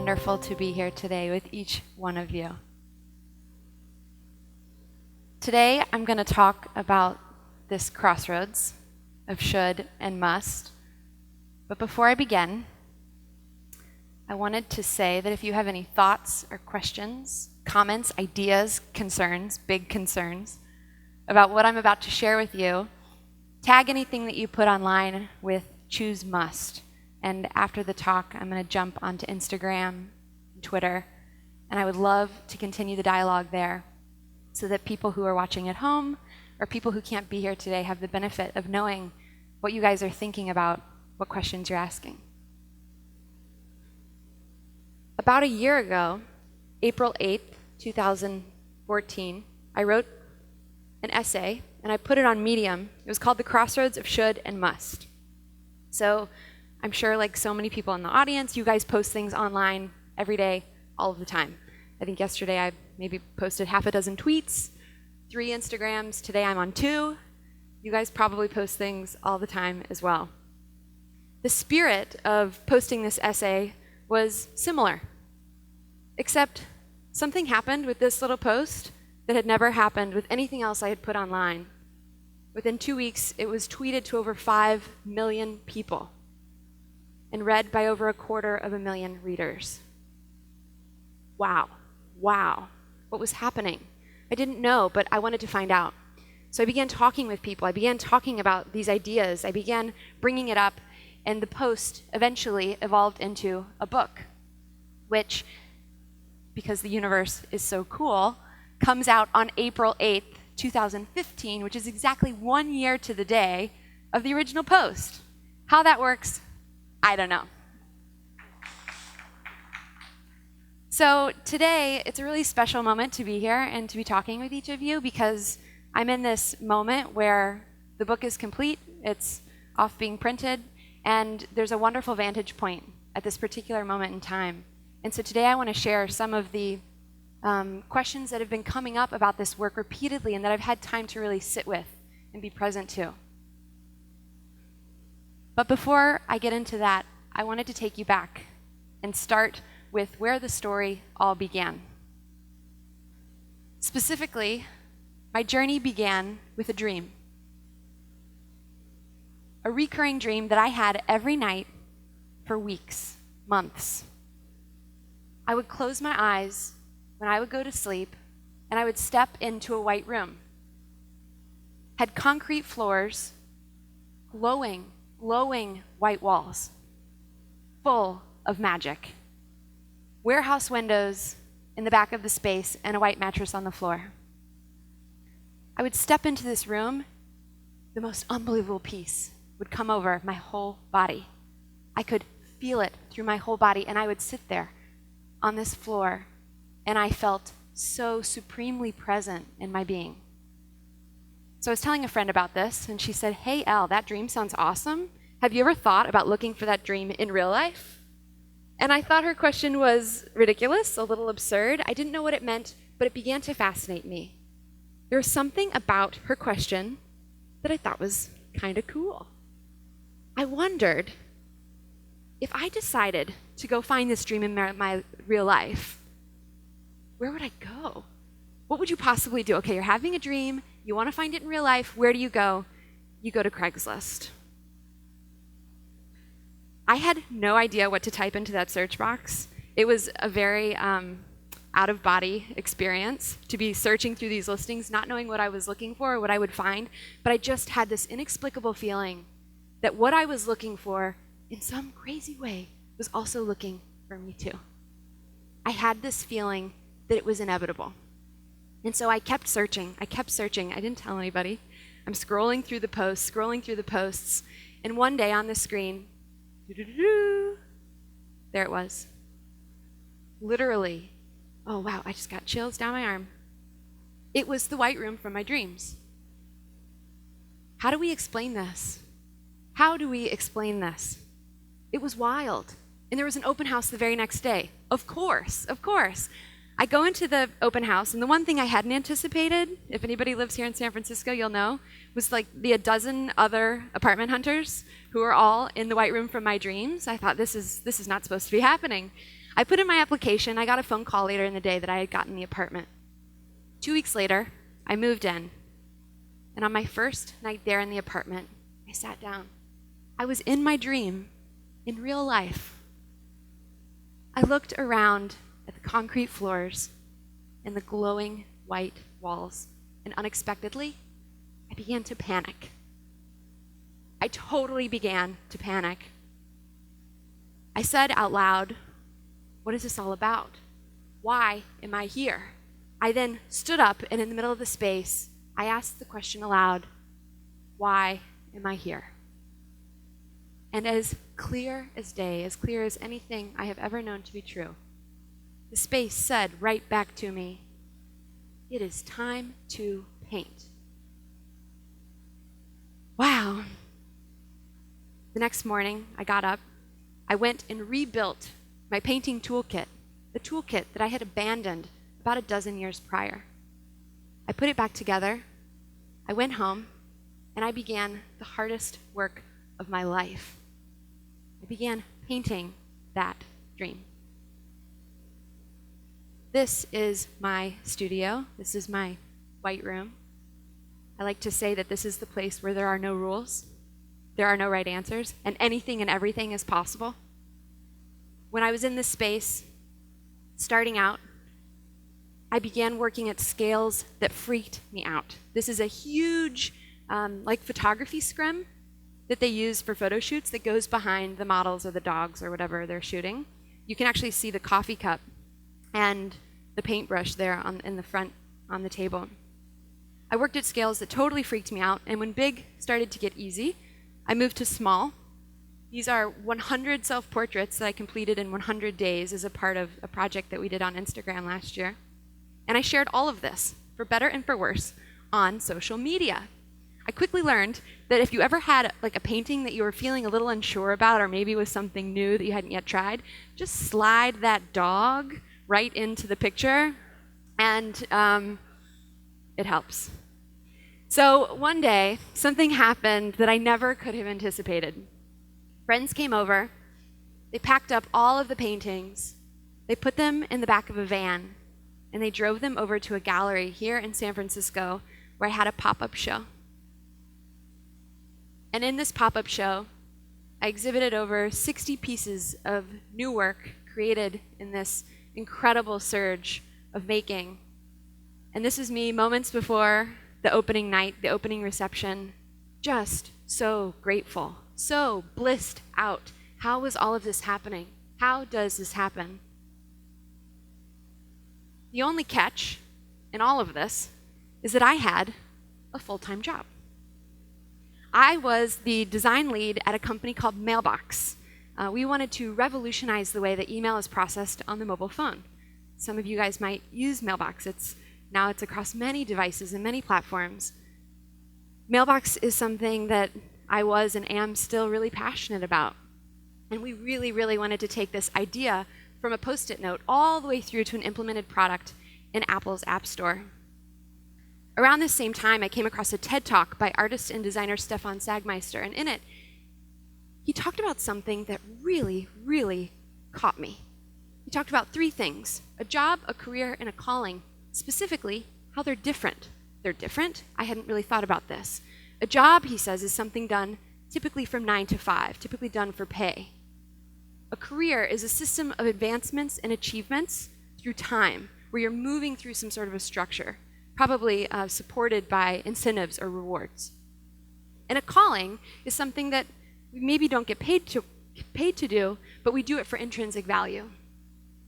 wonderful to be here today with each one of you. Today, I'm going to talk about this crossroads of should and must. But before I begin, I wanted to say that if you have any thoughts or questions, comments, ideas, concerns, big concerns about what I'm about to share with you, tag anything that you put online with choose must. And after the talk, I'm going to jump onto Instagram, Twitter, and I would love to continue the dialogue there so that people who are watching at home or people who can't be here today have the benefit of knowing what you guys are thinking about, what questions you're asking. About a year ago, April 8th, 2014, I wrote an essay and I put it on Medium. It was called The Crossroads of Should and Must. So I'm sure, like so many people in the audience, you guys post things online every day, all of the time. I think yesterday I maybe posted half a dozen tweets, 3 Instagrams. Today I'm on 2. You guys probably post things all the time as well. The spirit of posting this essay was similar, except something happened with this little post that had never happened with anything else I had put online. Within 2 weeks, it was tweeted to over 5 million people and read by over 250,000 readers. Wow. What was happening? I didn't know, but I wanted to find out. So I began talking with people. I began talking about these ideas. I began bringing it up, and the post eventually evolved into a book, which, because the universe is so cool, comes out on April 8th, 2015, which is exactly 1 year to the day of the original post. How that works, I don't know. So today, it's a really special moment to be here and to be talking with each of you because I'm in this moment where the book is complete, it's off being printed, and there's a wonderful vantage point at this particular moment in time. And so today I want to share some of the questions that have been coming up about this work repeatedly and that I've had time to really sit with and be present to. But before I get into that, I wanted to take you back and start with where the story all began. Specifically, my journey began with a dream. A recurring dream that I had every night for weeks, months. I would close my eyes when I would go to sleep, and I would step into a white room. Had concrete floors, glowing white walls, full of magic. Warehouse windows in the back of the space, and a white mattress on the floor. I would step into this room, the most unbelievable peace would come over my whole body. I could feel it through my whole body, and I would sit there on this floor, and I felt so supremely present in my being. So I was telling a friend about this, and she said, "Hey, Elle, that dream sounds awesome. Have you ever thought about looking for that dream in real life?" And I thought her question was ridiculous, a little absurd. I didn't know what it meant, but it began to fascinate me. There was something about her question that I thought was kind of cool. I wondered, if I decided to go find this dream in my real life, where would I go? What would you possibly do? Okay, you're having a dream, you want to find it in real life, where do you go? You go to Craigslist. I had no idea what to type into that search box. It was a very out-of-body experience to be searching through these listings, not knowing what I was looking for or what I would find, but I just had this inexplicable feeling that what I was looking for, in some crazy way, was also looking for me too. I had this feeling that it was inevitable. And so I kept searching. I didn't tell anybody. I'm scrolling through the posts, and one day on the screen, there it was. Literally, oh wow, I just got chills down my arm. It was the white room from my dreams. How do we explain this? It was wild. And there was an open house the very next day. Of course. I go into the open house, and the one thing I hadn't anticipated, if anybody lives here in San Francisco, you'll know, was like a dozen other apartment hunters who are all in the white room from my dreams. I thought, this is not supposed to be happening. I put in my application. I got a phone call later in the day that I had gotten the apartment. 2 weeks later, I moved in. And on my first night there in the apartment, I sat down. I was in my dream, in real life. I looked around at the concrete floors and the glowing white walls, and unexpectedly, I began to panic. I totally began to panic. I said out loud, "What is this all about? Why am I here?" I then stood up, and in the middle of the space, I asked the question aloud, "Why am I here?" And as clear as day, as clear as anything I have ever known to be true, the space said right back to me, "It is time to paint." Wow. The next morning, I got up. I went and rebuilt my painting toolkit, the toolkit that I had abandoned about a dozen years prior. I put it back together. I went home, and I began the hardest work of my life. I began painting that dream. This is my studio. This is my white room. I like to say that this is the place where there are no rules, there are no right answers, and anything and everything is possible. When I was in this space, starting out, I began working at scales that freaked me out. This is a huge, photography scrim that they use for photo shoots that goes behind the models or the dogs or whatever they're shooting. You can actually see the coffee cup and the paintbrush there in the front on the table. I worked at scales that totally freaked me out, and when big started to get easy, I moved to small. These are 100 self-portraits that I completed in 100 days as a part of a project that we did on Instagram last year. And I shared all of this, for better and for worse, on social media. I quickly learned that if you ever had a painting that you were feeling a little unsure about, or maybe was something new that you hadn't yet tried, just slide that dog right into the picture, and it helps. So one day, something happened that I never could have anticipated. Friends came over, they packed up all of the paintings, they put them in the back of a van, and they drove them over to a gallery here in San Francisco where I had a pop-up show. And in this pop-up show, I exhibited over 60 pieces of new work created in this incredible surge of making. And this is me moments before the opening night, the opening reception, just so grateful, so blissed out. How was all of this happening? How does this happen? The only catch in all of this is that I had a full-time job. I was the design lead at a company called Mailbox. We wanted to revolutionize the way that email is processed on the mobile phone. Some of you guys might use Mailbox. Now it's across many devices and many platforms. Mailbox is something that I was and am still really passionate about. And we really, really wanted to take this idea from a Post-it note all the way through to an implemented product in Apple's App Store. Around this same time, I came across a TED Talk by artist and designer Stefan Sagmeister, and in it, he talked about something that really, really caught me. He talked about three things: a job, a career, and a calling, specifically how they're different. They're different? I hadn't really thought about this. A job, he says, is something done typically from 9 to 5, typically done for pay. A career is a system of advancements and achievements through time, where you're moving through some sort of a structure, probably supported by incentives or rewards. And a calling is something that we maybe don't get paid to do, but we do it for intrinsic value.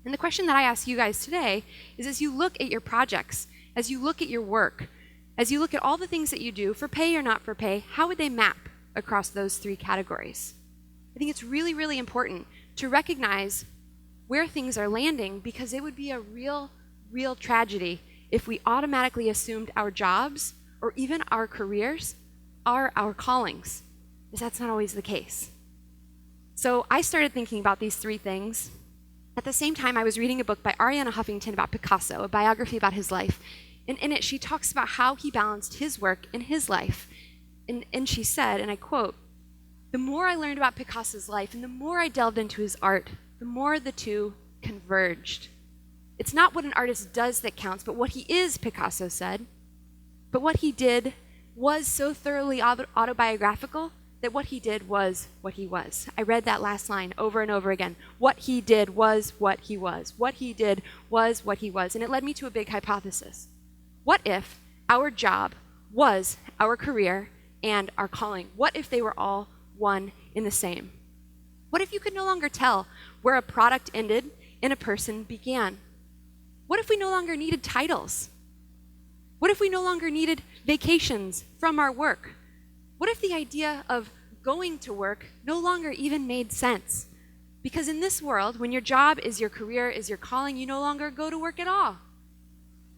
And the question that I ask you guys today is, as you look at your projects, as you look at your work, as you look at all the things that you do, for pay or not for pay, how would they map across those three categories? I think it's really, really important to recognize where things are landing, because it would be a real, real tragedy if we automatically assumed our jobs or even our careers are our callings, because that's not always the case. So I started thinking about these three things. At the same time, I was reading a book by Arianna Huffington about Picasso, a biography about his life. And in it, she talks about how he balanced his work and his life. And she said, and I quote, "The more I learned about Picasso's life and the more I delved into his art, the more the two converged. It's not what an artist does that counts, but what he is, Picasso said. But what he did was so thoroughly autobiographical that what he did was what he was. I read that last line over and over again. What he did was what he was. What he did was what he was. And it led me to a big hypothesis. What if our job was our career and our calling? What if they were all one in the same? What if you could no longer tell where a product ended and a person began? What if we no longer needed titles? What if we no longer needed vacations from our work? What if the idea of going to work no longer even made sense? Because in this world, when your job is your career, is your calling, you no longer go to work at all.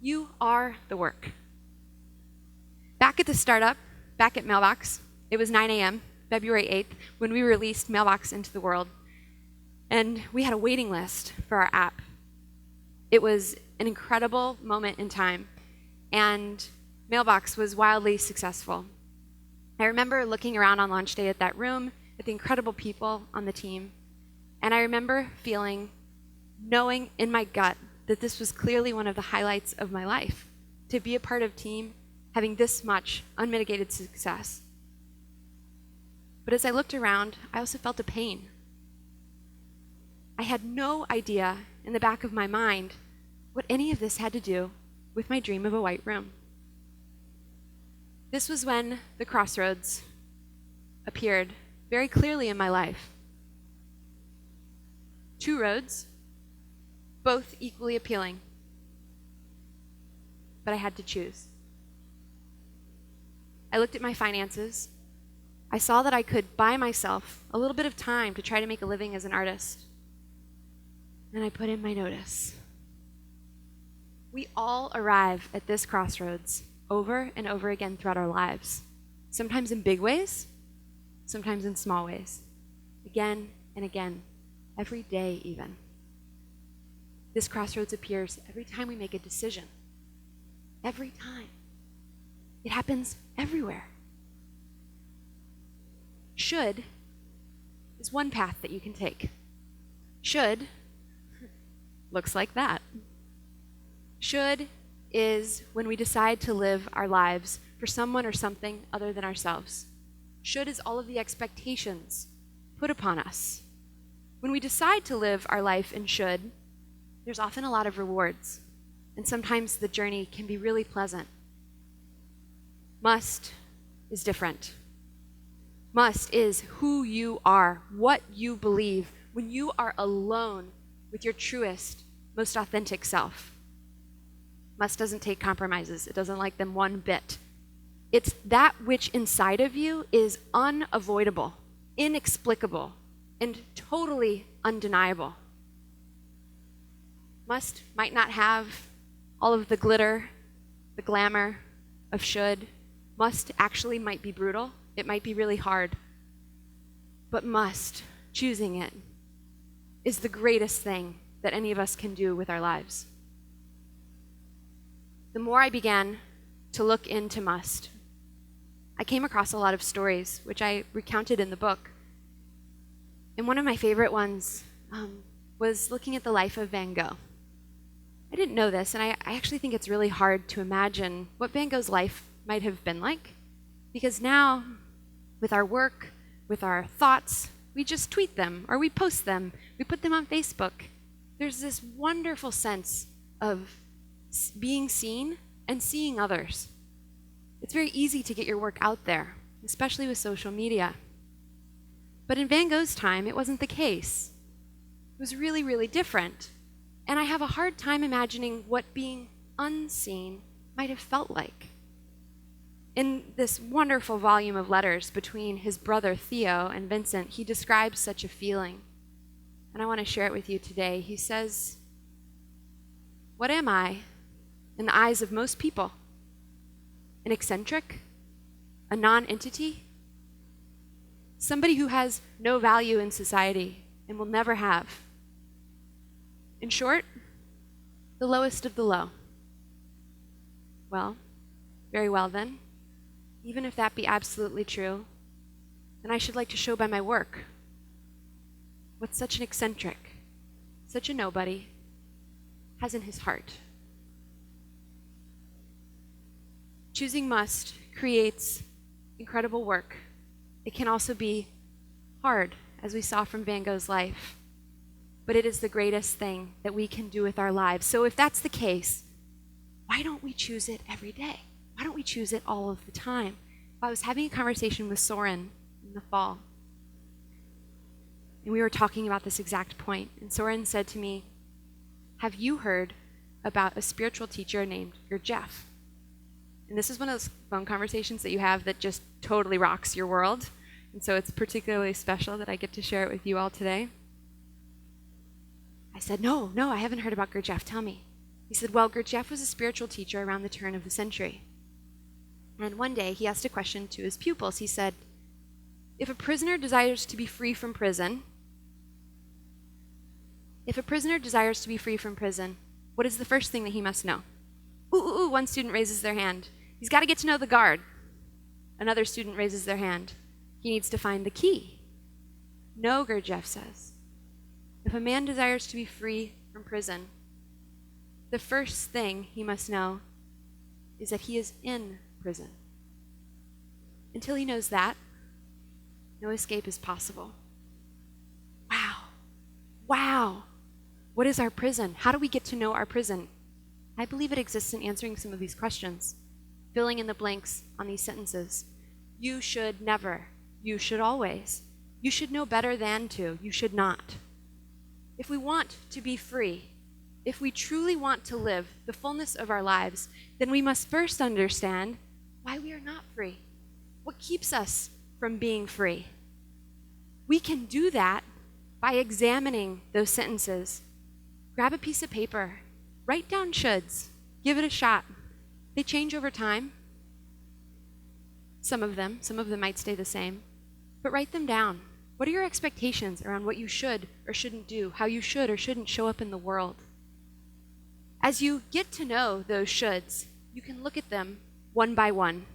You are the work. Back at the startup, back at Mailbox, it was 9 a.m., February 8th, when we released Mailbox into the world. And we had a waiting list for our app. It was an incredible moment in time, and Mailbox was wildly successful. I remember looking around on launch day at that room, at the incredible people on the team, and I remember knowing in my gut that this was clearly one of the highlights of my life, to be a part of a team having this much unmitigated success. But as I looked around, I also felt a pain. I had no idea in the back of my mind what any of this had to do with my dream of a white room. This was when the Crossroads appeared very clearly in my life. Two roads, both equally appealing, but I had to choose. I looked at my finances. I saw that I could buy myself a little bit of time to try to make a living as an artist. And I put in my notice. We all arrive at this crossroads over and over again throughout our lives, sometimes in big ways, sometimes in small ways, again and again, every day even. This crossroads appears every time we make a decision. Every time. It happens everywhere. Should is one path that you can take. Should looks like that. Should is when we decide to live our lives for someone or something other than ourselves. Should is all of the expectations put upon us. When we decide to live our life in should, there's often a lot of rewards, and sometimes the journey can be really pleasant. Must is different. Must is who you are, what you believe, when you are alone with your truest, most authentic self. Must doesn't take compromises. It doesn't like them one bit. It's that which inside of you is unavoidable, inexplicable, and totally undeniable. Must might not have all of the glitter, the glamour of should. Must actually might be brutal. It might be really hard. But must, choosing it, is the greatest thing that any of us can do with our lives. The more I began to look into must, I came across a lot of stories, which I recounted in the book. And one of my favorite ones was looking at the life of Van Gogh. I didn't know this, and I actually think it's really hard to imagine what Van Gogh's life might have been like, because now, with our work, with our thoughts, we just tweet them, or we post them, we put them on Facebook. There's this wonderful sense of being seen and seeing others. It's very easy to get your work out there, especially with social media. But in Van Gogh's time, it wasn't the case. It was really, really different. And I have a hard time imagining what being unseen might have felt like. In this wonderful volume of letters between his brother Theo and Vincent, he describes such a feeling. And I want to share it with you today. He says, "What am I in the eyes of most people? An eccentric? A non-entity? Somebody who has no value in society and will never have. In short, the lowest of the low." Well, very well then. Even if that be absolutely true, then I should like to show by my work. What's such an eccentric? such a nobody, has in his heart. Choosing must creates incredible work. It can also be hard, as we saw from Van Gogh's life. But it is the greatest thing that we can do with our lives. So if that's the case, why don't we choose it every day? Why don't we choose it all of the time? I was having a conversation with Soren in the fall, and we were talking about this exact point. And Soren said to me, have you heard about a spiritual teacher named Gurdjieff? And this is one of those phone conversations that you have that just totally rocks your world. And so it's particularly special that I get to share it with you all today. I said, no, I haven't heard about Gurdjieff. Tell me. He said, well, Gurdjieff was a spiritual teacher around the turn of the century. And one day he asked a question to his pupils. He said, if a prisoner desires to be free from prison, what is the first thing that he must know? One student raises their hand. He's got to get to know the guard. Another student raises their hand. He needs to find the key. No, Gurdjieff says. If a man desires to be free from prison, the first thing he must know is that he is in prison. Until he knows that, no escape is possible. Wow. What is our prison? How do we get to know our prison? I believe it exists in answering some of these questions, filling in the blanks on these sentences. You should never. You should always. You should know better than to. You should not. If we want to be free, if we truly want to live the fullness of our lives, then we must first understand why we are not free. What keeps us from being free? We can do that by examining those sentences. Grab a piece of paper, write down shoulds, give it a shot. They change over time. Some of them might stay the same, but write them down. What are your expectations around what you should or shouldn't do, how you should or shouldn't show up in the world? As you get to know those shoulds, you can look at them one by one.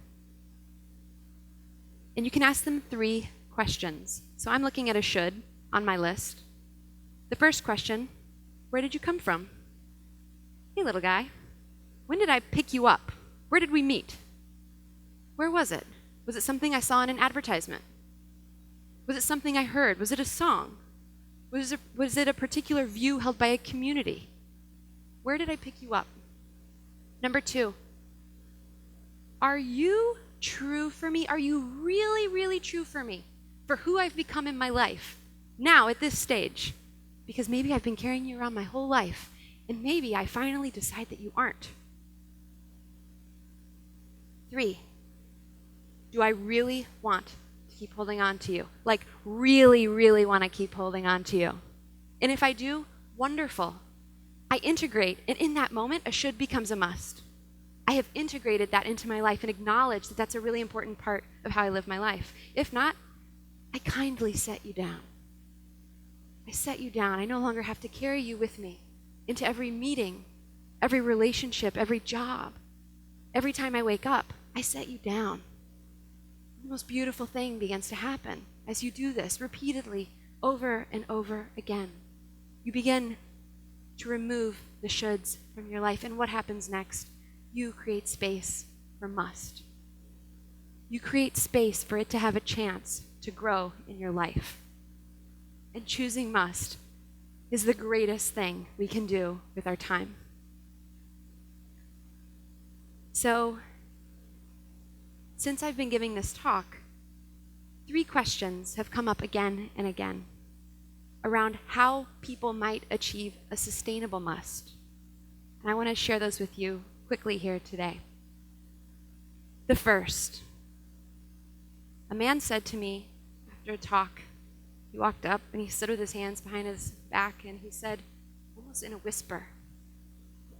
And you can ask them 3 questions. So I'm looking at a should on my list. The first question, where did you come from? Hey, little guy, when did I pick you up? Where did we meet? Where was it? Was it something I saw in an advertisement? Was it something I heard? Was it a song? Was it a particular view held by a community? Where did I pick you up? Number 2, are you true for me? Are you really, really true for me? For who I've become in my life? Now, at this stage. Because maybe I've been carrying you around my whole life, and maybe I finally decide that you aren't. 3, do I really want to keep holding on to you? Like, really, really want to keep holding on to you? And if I do, wonderful. I integrate, and in that moment, a should becomes a must. I have integrated that into my life and acknowledged that that's a really important part of how I live my life. If not, I kindly set you down. I set you down. I no longer have to carry you with me into every meeting, every relationship, every job. Every time I wake up, I set you down. The most beautiful thing begins to happen as you do this repeatedly over and over again. You begin to remove the shoulds from your life. And what happens next? You create space for must. You create space for it to have a chance to grow in your life. And choosing must is the greatest thing we can do with our time. So, since I've been giving this talk, 3 questions have come up again and again around how people might achieve a sustainable must. And I want to share those with you quickly here today. The first, a man said to me after a talk, he walked up and he stood with his hands behind his back and he said, almost in a whisper,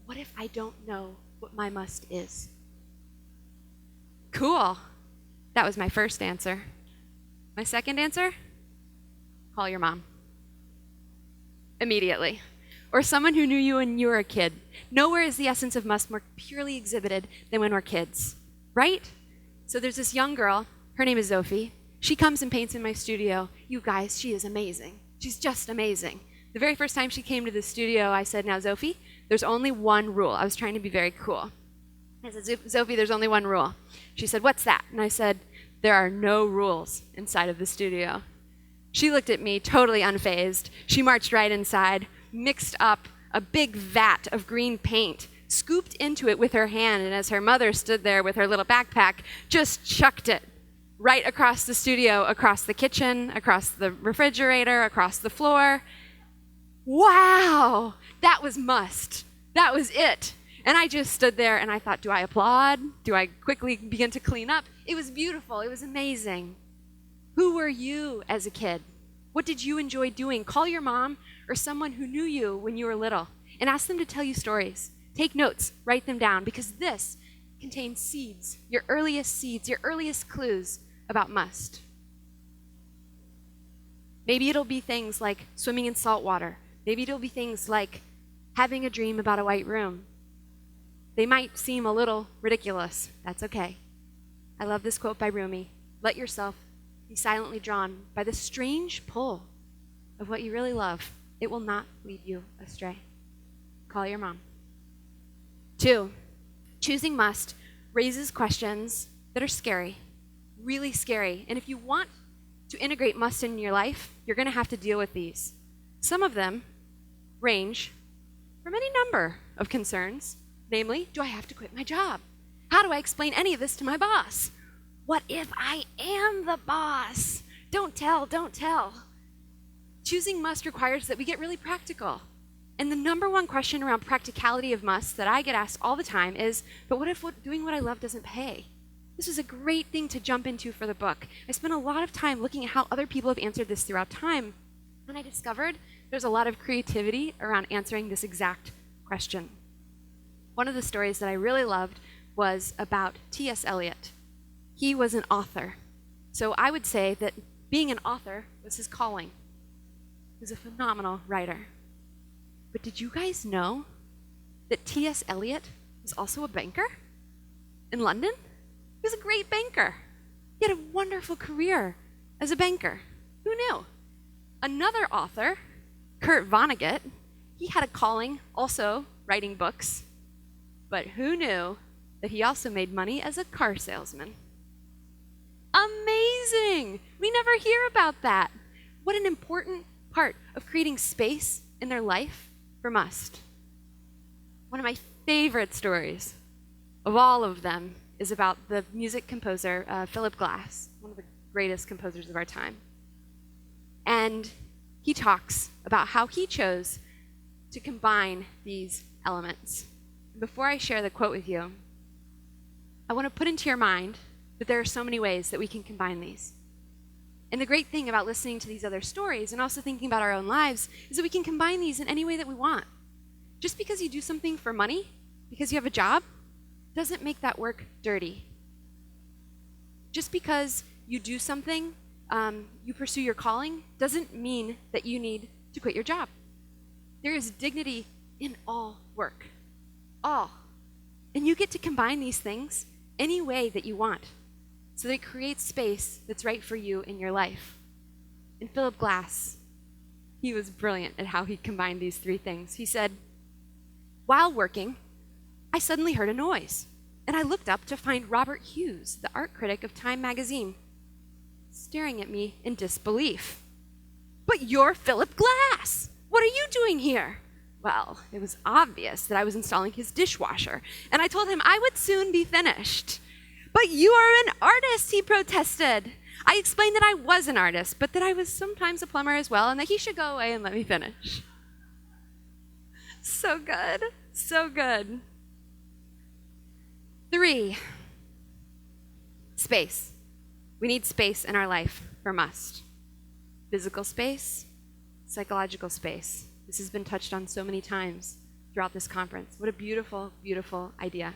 what if I don't know what my must is? Cool. That was my first answer. My second answer, call your mom. Immediately. Or someone who knew you when you were a kid. Nowhere is the essence of must more purely exhibited than when we're kids, right? So there's this young girl, her name is Sophie. She comes and paints in my studio. You guys, she is amazing. She's just amazing. The very first time she came to the studio, I said, now, Zophie, there's only one rule. I was trying to be very cool. I said, Zophie, there's only one rule. She said, what's that? And I said, there are no rules inside of the studio. She looked at me totally unfazed. She marched right inside, mixed up a big vat of green paint, scooped into it with her hand, and as her mother stood there with her little backpack, just chucked it right across the studio, across the kitchen, across the refrigerator, across the floor. Wow, that was must. That was it. And I just stood there and I thought, do I applaud? Do I quickly begin to clean up? It was beautiful. It was amazing. Who were you as a kid? What did you enjoy doing? Call your mom or someone who knew you when you were little and ask them to tell you stories. Take notes, write them down, because this contains seeds, your earliest clues about must. Maybe it'll be things like swimming in salt water. Maybe it'll be things like having a dream about a white room. They might seem a little ridiculous. That's okay. I love this quote by Rumi. Let yourself be silently drawn by the strange pull of what you really love. It will not lead you astray. Call your mom. 2, choosing must raises questions that are scary, really scary. And if you want to integrate must in your life, you're going to have to deal with these. Some of them range from any number of concerns. Namely, do I have to quit my job? How do I explain any of this to my boss? What if I am the boss? Don't tell, don't tell. Choosing must requires that we get really practical. And the number one question around practicality of must that I get asked all the time is, but what if doing what I love doesn't pay? This is a great thing to jump into for the book. I spent a lot of time looking at how other people have answered this throughout time, and I discovered there's a lot of creativity around answering this exact question. One of the stories that I really loved was about T.S. Eliot. He was an author. So I would say that being an author was his calling. He was a phenomenal writer. But did you guys know that T.S. Eliot was also a banker in London? He was a great banker. He had a wonderful career as a banker. Who knew? Another author, Kurt Vonnegut, he had a calling also writing books. But who knew that he also made money as a car salesman? Amazing! We never hear about that. What an important part of creating space in their life for must. One of my favorite stories of all of them is about the music composer Philip Glass, one of the greatest composers of our time. And he talks about how he chose to combine these elements. Before I share the quote with you, I want to put into your mind that there are so many ways that we can combine these. And the great thing about listening to these other stories and also thinking about our own lives is that we can combine these in any way that we want. Just because you do something for money, because you have a job, doesn't make that work dirty. Just because you do something, you pursue your calling, doesn't mean that you need to quit your job. There is dignity in all work. All. And you get to combine these things any way that you want so that it creates space that's right for you in your life. And Philip Glass, he was brilliant at how he combined these three things. He said, while working, I suddenly heard a noise, and I looked up to find Robert Hughes, the art critic of Time magazine, staring at me in disbelief. But you're Philip Glass! What are you doing here? Well, it was obvious that I was installing his dishwasher, and I told him I would soon be finished. But you are an artist, he protested. I explained that I was an artist, but that I was sometimes a plumber as well, and that he should go away and let me finish. So good, so good. 3, space. We need space in our life for must. Physical space, psychological space. This has been touched on so many times throughout this conference. What a beautiful, beautiful idea.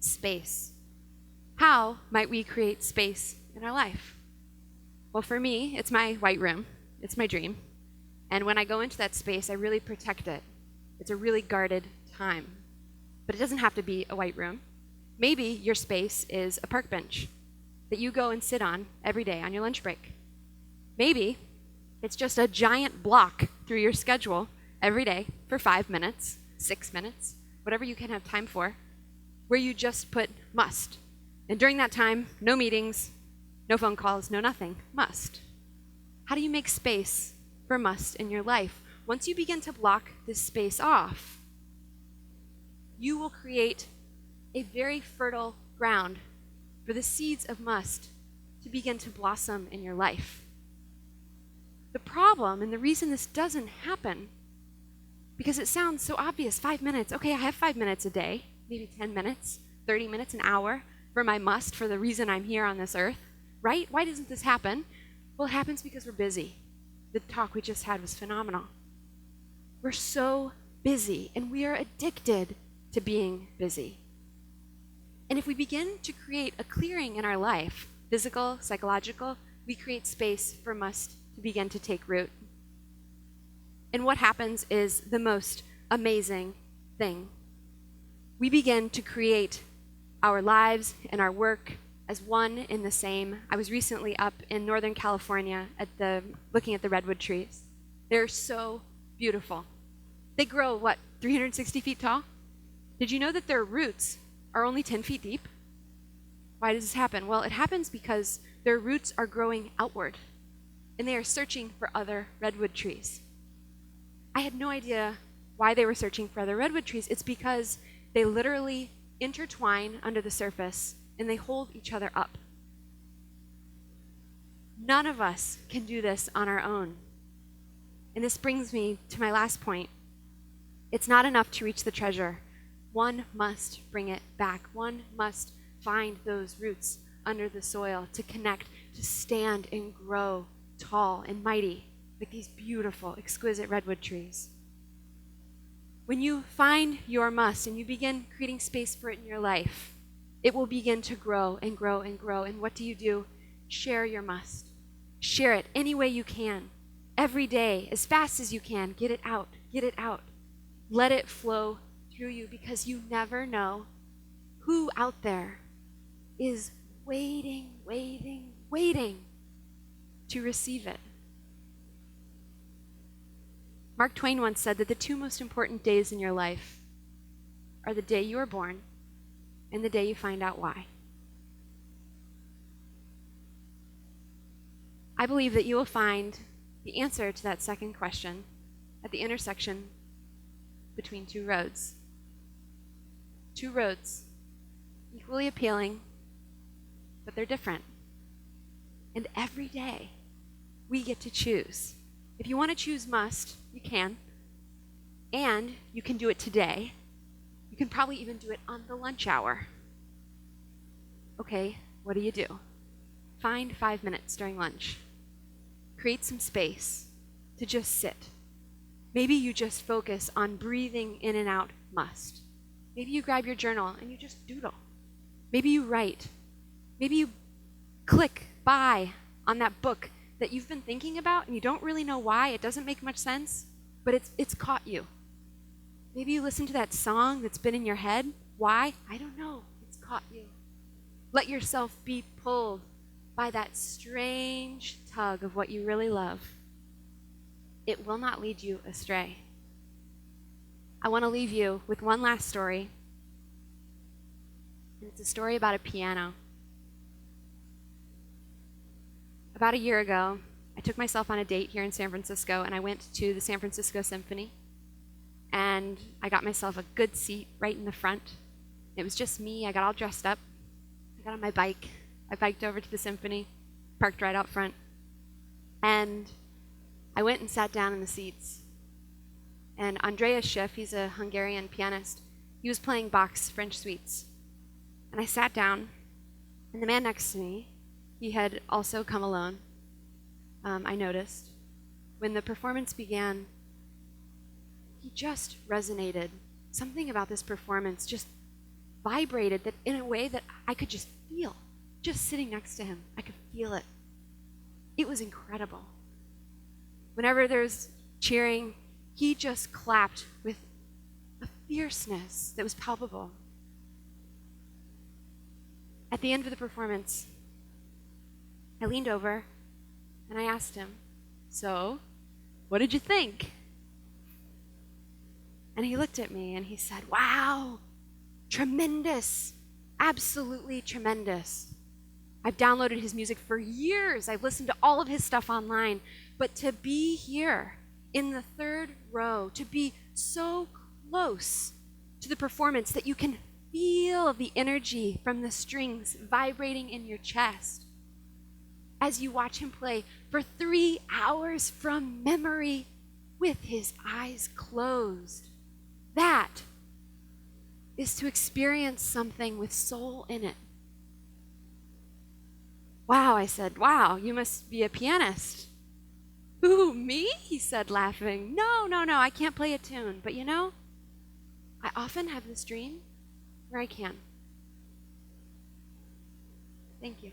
Space. How might we create space in our life? Well, for me, it's my white room. It's my dream. And when I go into that space, I really protect it. It's a really guarded time. But it doesn't have to be a white room. Maybe your space is a park bench that you go and sit on every day on your lunch break. Maybe It's just a giant block through your schedule every day for 5 minutes, 6 minutes, whatever you can have time for, where you just put must. And during that time, no meetings, no phone calls, no nothing. Must. How do you make space for must in your life? Once you begin to block this space off, you will create a very fertile ground for the seeds of must to begin to blossom in your life. The problem, and the reason this doesn't happen, because it sounds so obvious, 5 minutes. Okay, I have 5 minutes a day, maybe 10 minutes, 30 minutes, an hour for my must, for the reason I'm here on this earth, right? Why doesn't this happen? Well, it happens because we're busy. The talk we just had was phenomenal. We're so busy, and we are addicted to being busy. And if we begin to create a clearing in our life, physical, psychological, we create space for must to begin to take root. And what happens is the most amazing thing. We begin to create our lives and our work as one in the same. I was recently up in Northern California looking at the redwood trees. They're so beautiful. They grow, 360 feet tall? Did you know that their roots are only 10 feet deep? Why does this happen? Well, it happens because their roots are growing outward, and they are searching for other redwood trees. I had no idea why they were searching for other redwood trees. It's because they literally intertwine under the surface, and they hold each other up. None of us can do this on our own. And this brings me to my last point. It's not enough to reach the treasure. One must bring it back. One must find those roots under the soil to connect, to stand and grow tall and mighty like these beautiful, exquisite redwood trees. When you find your must and you begin creating space for it in your life, it will begin to grow and grow and grow. And what do? Share your must. Share it any way you can, every day, as fast as you can. Get it out. Get it out. Let it flow through you, because you never know who out there is waiting to receive it. Mark Twain once said that the two most important days in your life are the day you are born and the day you find out why. I believe that you will find the answer to that second question at the intersection between two roads. Two roads, equally appealing, but they're different. And every day, we get to choose. If you want to choose must, you can. And you can do it today. You can probably even do it on the lunch hour. Okay, what do? Find 5 minutes during lunch. Create some space to just sit. Maybe you just focus on breathing in and out must. Maybe you grab your journal and you just doodle. Maybe you write. Maybe you click buy on that book that you've been thinking about and you don't really know why. It doesn't make much sense, but it's caught you. Maybe you listen to that song that's been in your head. Why? I don't know. It's caught you. Let yourself be pulled by that strange tug of what you really love. It will not lead you astray. I want to leave you with one last story. And it's a story about a piano. About a year ago, I took myself on a date here in San Francisco, and I went to the San Francisco Symphony. And I got myself a good seat right in the front. It was just me. I got all dressed up. I got on my bike. I biked over to the symphony, parked right out front. And I went and sat down in the seats. And Andreas Schiff, he's a Hungarian pianist, he was playing Bach's French suites. And I sat down, and the man next to me, he had also come alone. I noticed. When the performance began, he just resonated. Something about this performance just vibrated that in a way that I could just feel. Just sitting next to him, I could feel it. It was incredible. Whenever there's cheering, he just clapped with a fierceness that was palpable. At the end of the performance, I leaned over and I asked him, So, what did you think? And he looked at me and he said, wow, tremendous, absolutely tremendous. I've downloaded his music for years. I've listened to all of his stuff online. But to be here in the third row, to be so close to the performance that you can feel the energy from the strings vibrating in your chest as you watch him play for 3 hours from memory with his eyes closed. That is to experience something with soul in it. Wow, I said, wow, you must be a pianist. Ooh, me? He said, laughing. No, I can't play a tune. But you know, I often have this dream where I can. Thank you.